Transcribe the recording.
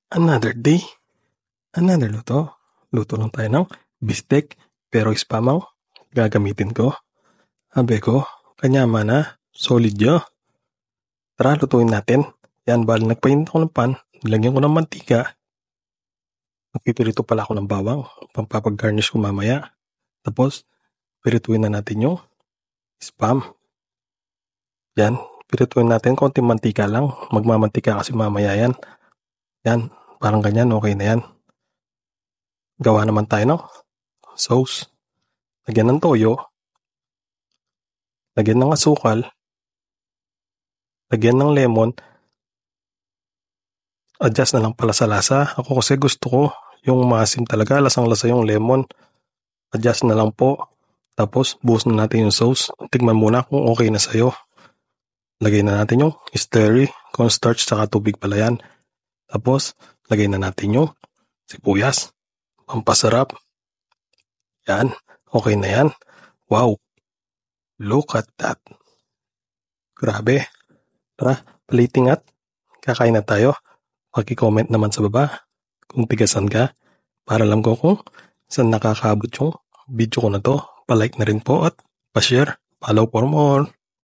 Another day, another luto. Luto lang tayo ng bistek pero spam ang gagamitin ko. Abe ko, kanya mana, solid yo. Tara, lutuin natin. Yan, bali nagpainit ako ng pan, nilagyan ko ng mantika. Nagpipirito pala ako ng bawang, pampapag-garnish ko mamaya. Tapos, pirituin na natin yung spam. Yan, pirituin natin konting mantika lang. Magmamantika kasi mamaya yan. Yan, parang ganyan, okay na yan. Gawa naman tayo ng sauce. Lagyan ng toyo. Lagyan ng asukal. Lagyan ng lemon. Adjust na lang pala sa lasa. Ako kasi gusto ko yung maasim talaga. Lasang-lasa yung lemon. Adjust na lang po. Tapos, buhos na natin yung sauce. Tignan muna kung okay na sa'yo. Lagay na natin yung slurry, cornstarch, saka tubig pala yan. Tapos, lagay na natin yung sibuyas. Pampasarap. Yan. Okay na yan. Wow. Look at that. Grabe. Tara, plating at kakain na tayo. Paki-comment naman sa baba kung tigasan ka para alam ko kung saan nakakaabot yung video ko na to. Pa-like na rin po at pa-share. Follow for more.